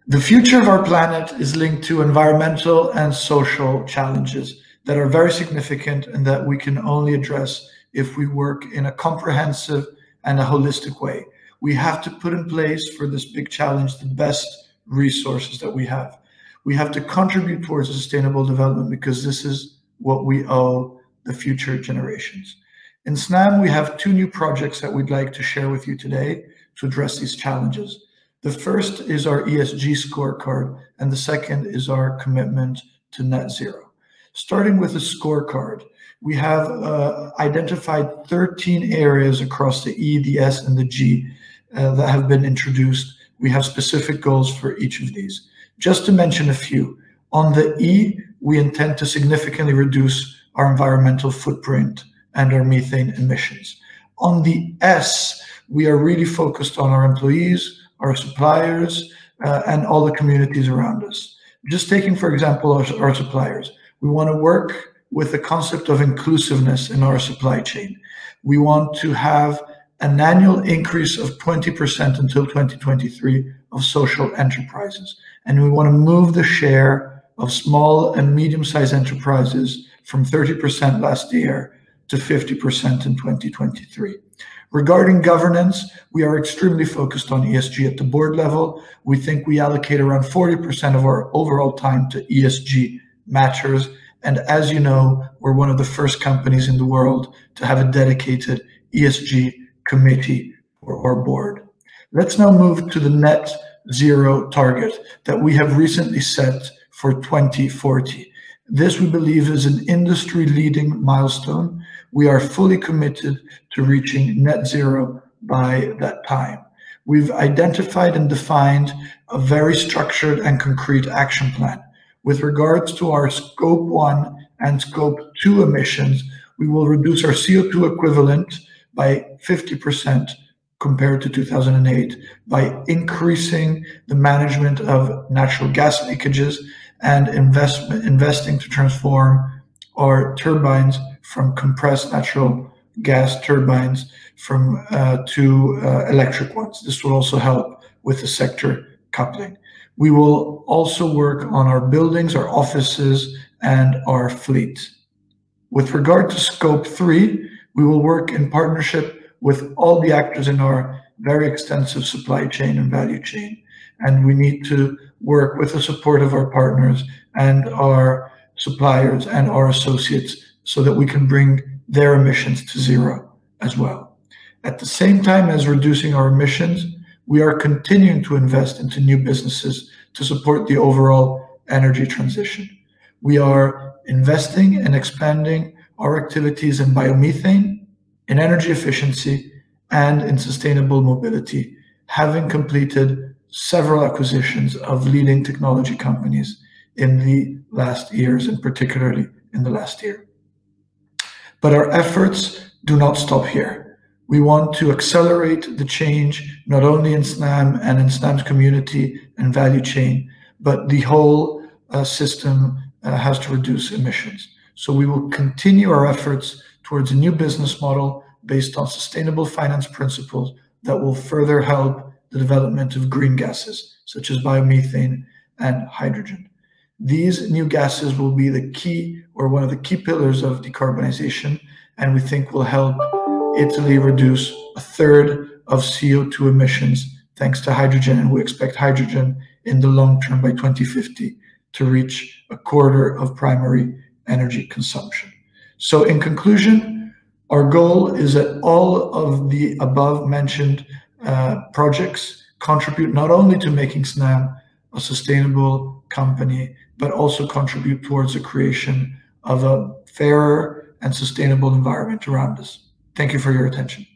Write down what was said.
The future of our planet is linked to environmental and social challenges that are very significant and that we can only address if we work in a comprehensive and a holistic way. We have to put in place for this big challenge the best resources that we have. We have to contribute towards sustainable development because this is what we owe the future generations. In Snam, we have two new projects that we'd like to share with you today to address these challenges. The first is our ESG scorecard, and the second is our commitment to net zero. Starting with the scorecard, we have identified 13 areas across the E, the S, and the G that have been introduced. We have specific goals for each of these. Just to mention a few, on the E, we intend to significantly reduce our environmental footprint and our methane emissions. On the S, we are really focused on our employees, our suppliers, and all the communities around us. Just taking, for example, our suppliers. We want to work with the concept of inclusiveness in our supply chain. We want to have an annual increase of 20% until 2023 of social enterprises. And we want to move the share of small and medium-sized enterprises from 30% last year to 50% in 2023. Regarding governance, we are extremely focused on ESG at the board level. We think we allocate around 40% of our overall time to ESG matters. And as you know, we're one of the first companies in the world to have a dedicated ESG committee for our board. Let's now move to the net zero target that we have recently set for 2040. This, we believe, is an industry-leading milestone. We are fully committed to reaching net zero by that time. We've identified and defined a very structured and concrete action plan. With regards to our Scope 1 and Scope 2 emissions, we will reduce our CO2 equivalent by 50% compared to 2008 by increasing the management of natural gas leakages and investing to transform our turbines from compressed natural gas turbines to electric ones. This will also help with the sector coupling. We will also work on our buildings, our offices, and our fleet. With regard to Scope 3, we will work in partnership with all the actors in our very extensive supply chain and value chain. And we need to work with the support of our partners and our suppliers and our associates so that we can bring their emissions to zero as well. At the same time as reducing our emissions, we are continuing to invest into new businesses to support the overall energy transition. We are investing and expanding our activities in biomethane, in energy efficiency, and in sustainable mobility, having completed several acquisitions of leading technology companies in the last years, and particularly in the last year. But our efforts do not stop here. We want to accelerate the change, not only in Snam and in Snam's community and value chain, but the whole system has to reduce emissions. So we will continue our efforts towards a new business model based on sustainable finance principles that will further help the development of green gases, such as biomethane and hydrogen. These new gases will be the key, or one of the key pillars of decarbonization, and we think will help Italy reduce a third of CO2 emissions thanks to hydrogen, and we expect hydrogen in the long term by 2050 to reach a quarter of primary energy consumption. So in conclusion, our goal is that all of the above mentioned projects contribute not only to making Snam a sustainable company, but also contribute towards the creation of a fairer and sustainable environment around us. Thank you for your attention.